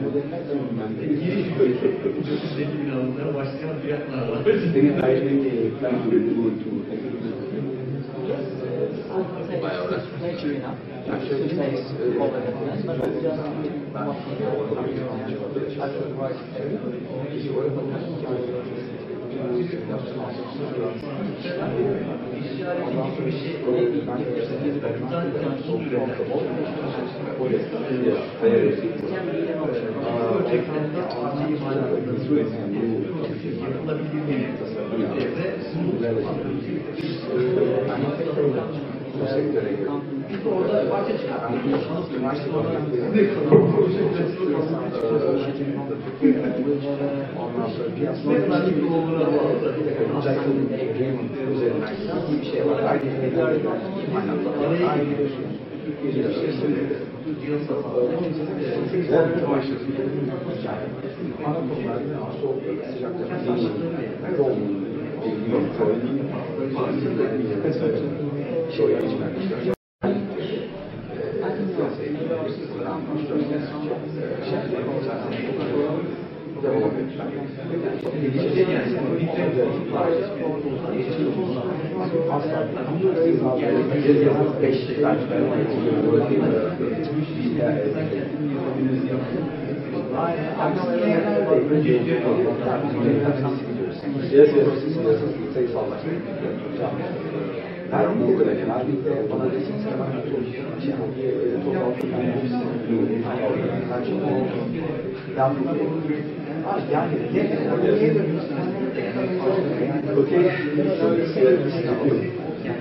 biz orada parça çıkarttık.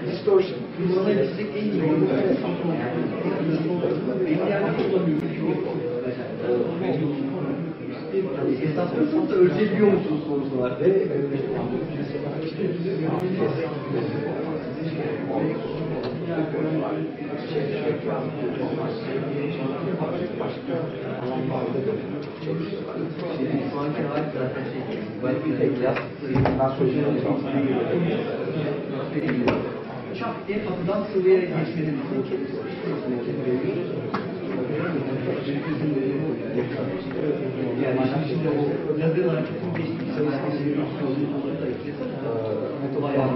Distortion. Esasında da ölçebiliyor musunuz sorusu var. Çap en kapıdan sıvıya geçmenin yani şimdi o lazer hareketini geçtiği çalışmaları da eklesene bayağı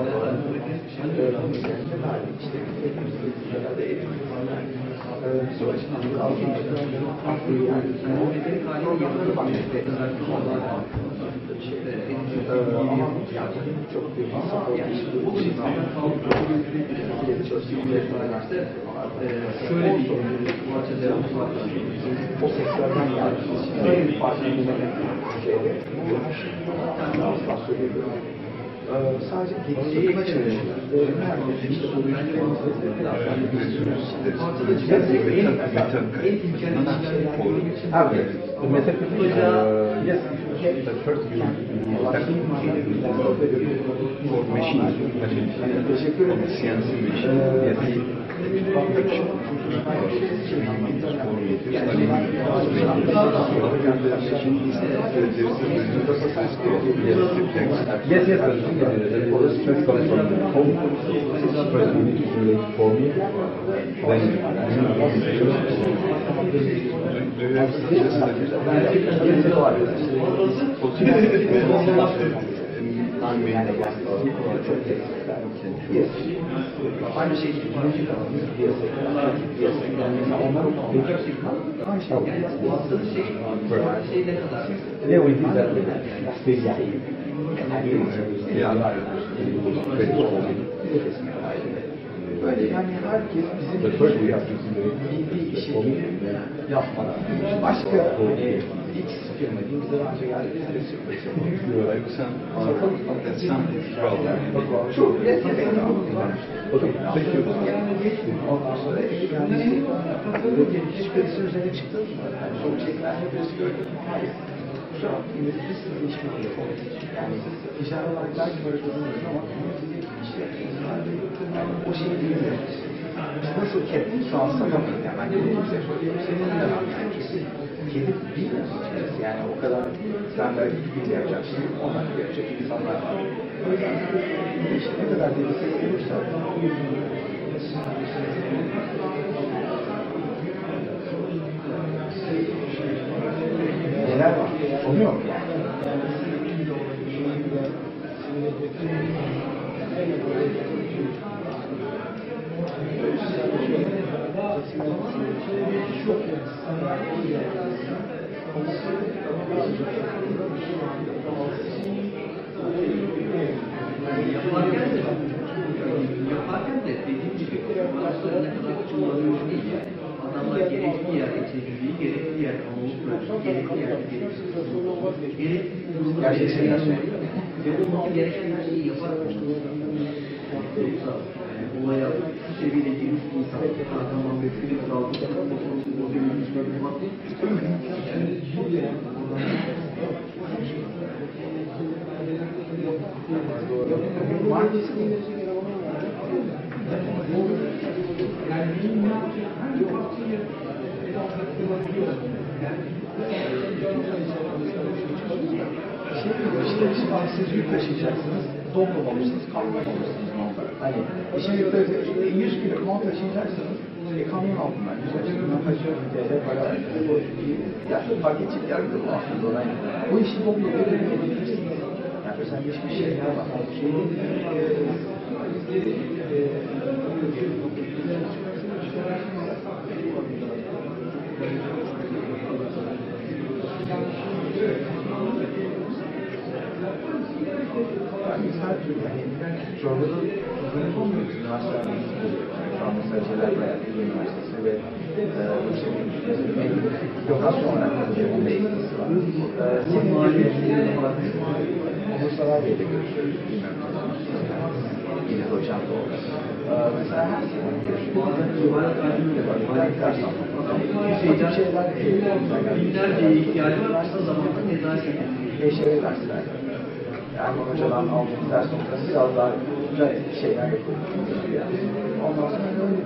şöyle bir o sektörden geldiğimiz sadece geliştirme çalışıyoruz. İşte bu the method yes, the first machine. Teşekkür ederim. CNC machine. Yes, yes, for the stress comes from the home. First we need to simulate for me, Aynı şey yeah, we do that with böyle yani herkes bizim bildiği işi yapmadan başka X firma diyeyim bize daha önce geldi çok yetenek ondan sonra hiçbirisi üzerine çıktı yani çok çekilenle birisi gördüm hayır şu an İngilizce değişmek yani ticari olarak belki böyle kazanırız ama işte yani o şeyi bilmiyoruz. Biz nasıl kedi şu an satamayız yani ben kedi kimseye söylüyorum. Senin de var yani kedi bilmiyoruz yani o kadar standart bir yapacaksın. Onlar yapacak insanlar var. O yüzden işte ne kadar dedikleri olursa neler var? Sonu yok yani. Yaparken de dediğim gibi kullanılmaktadır ne kadar kullanılıyor değil yani. Adamlar gerekli yerde çekildiği, gerekli yerde anlık bırakıyor, gerekli yerde gerekli gerçekten gereken her şeyi yaparak yoksa olaya şu seviyede girmiş bir insan kahraman ve film sağlıklı o benim hiç bakmak siz yük taşıyacaksınız, doldurmamışsınız, kalmamışsınız. Hani şimdi 100 kilo mal taşıyacaksınız, kamyon altından 150 milyon taşıyor TL para yani fark edecek yargıda bu aslında. Yani bu işi doldurabilirsiniz. Yani mesela hiçbir şey yapamaz. Her türlü şu anda da üniversiteler şu anda Seminerler Üniversitesi ve lokasyon olarak onun da etkisi var. Kurumsal Arşivi görüşüyoruz. Yine hocam da oldu. Mesela her zaman binlerce ihtiyacı var, kısa zamanda nezaket beşeri dersler. Yani hocadan aldığımız ders noktasında biraz daha güzel şeyler yapıyoruz. Ondan sonra öyle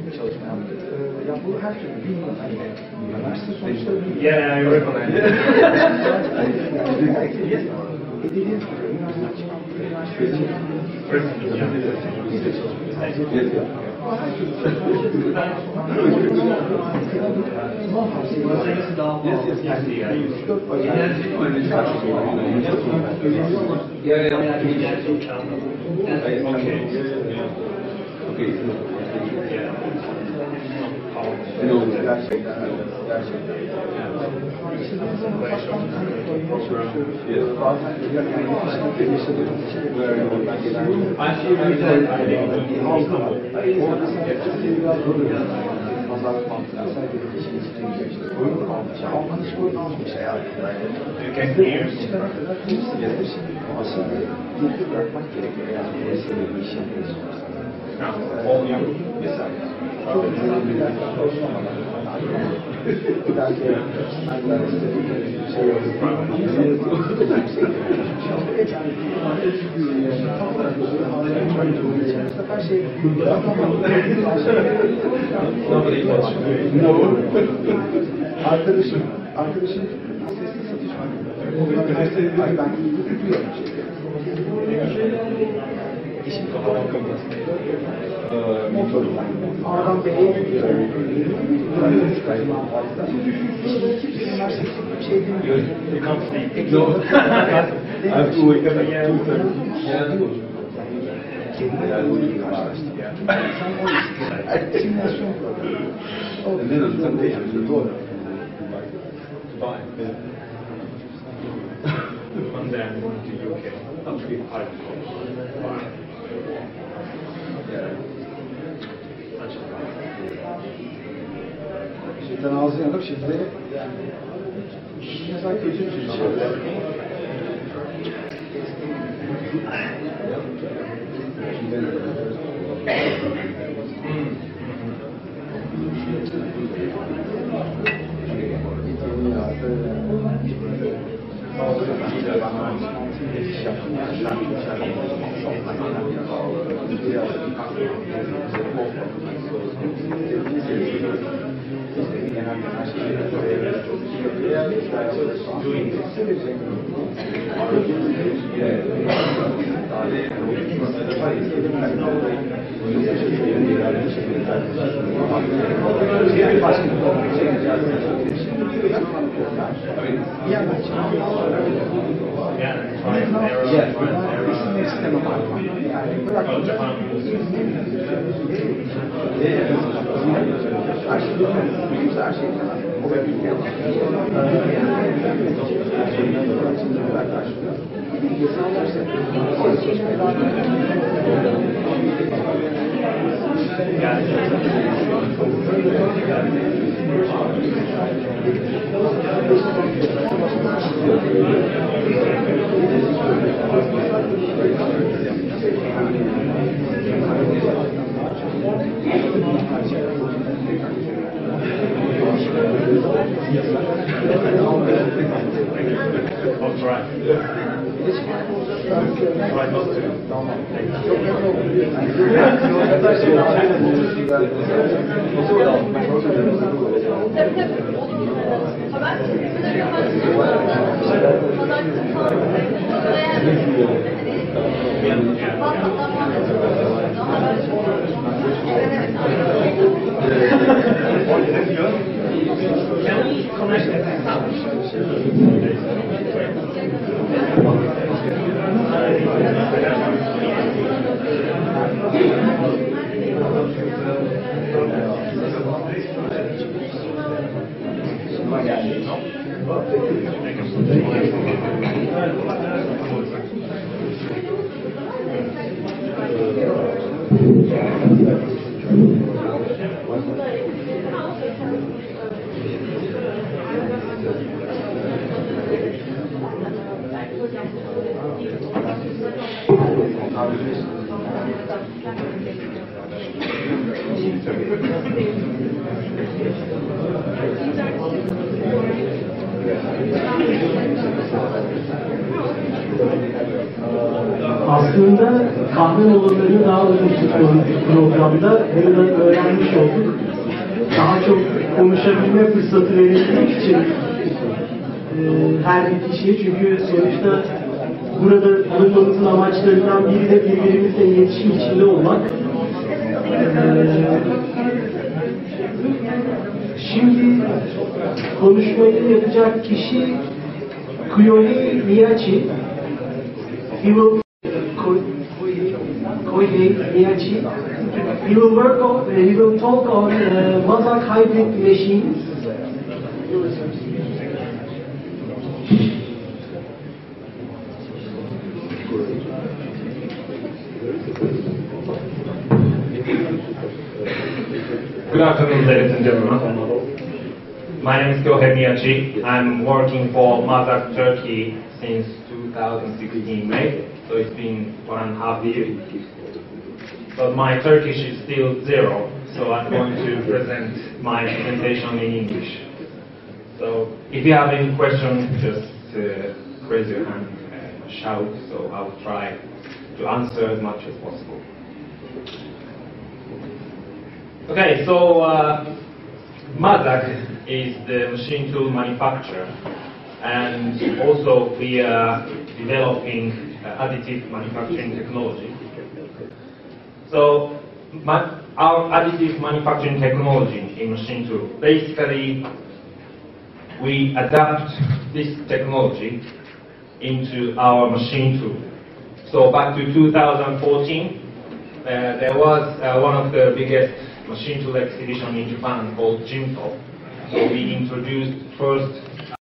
bir çalışma yaptık. Ya bu her türlü bilmiyorum. Hani üniversite sonuçta bir... Yeah, you're right on that. Dediğim gibi üniversite çıkan bir üniversite için biz de çalışıyoruz. sayısı daha fazla. Enerji pazarlık mantığı sadece işin içine gidiyor işte. Oyun almış, almanış oyun almış hayatında. Çıkana kadar kimse gelir. Aslında girdi bırakmak gerekiyor. Yani burası bir iş yapıyoruz. Mesela çok güzel bir dakika olmamadan bir dakika şey yok. Bu sefer şey arkadaşım sesli satış var. Ay ben iyi tutuyorum. İşim kapalı kalmasın. Motorla. Oradan B'ye gidiyorum. Bir şey bilmiyor. Simülasyon programı. And then to UK. That's really hard. Şeytan ağzı yanıp şimdi mesela kötü bir şey. Aslında kahve molalarını daha uzun tutuyoruz programda. Bunu da öğrenmiş olduk. Daha çok konuşabilme fırsatı verilmek için her bir kişiye, çünkü sonuçta burada bulunmamızın amaçlarından biri de birbirimizle iletişim içinde olmak. Şimdi konuşmayı yapacak kişi Kuyoni Miyachi. He will Miyachi. He will work on, he will talk on Mazak hybrid machines. Good afternoon, ladies and gentlemen. My name is Kyohei Miyachi. I'm working for Mazak Turkey since 2016 May, so it's been 1.5 years. But my Turkish is still zero, so I'm going to present my presentation in English. So if you have any questions, just raise your hand and shout, so I'll try to answer as much as possible. Okay, so Mazak is the machine tool manufacturer, and also we are developing additive manufacturing technology. So our additive manufacturing technology in machine tool, basically we adapt this technology into our machine tool. So back to 2014, there was one of the biggest machine tool exhibition in Japan called Jimto. So we introduced first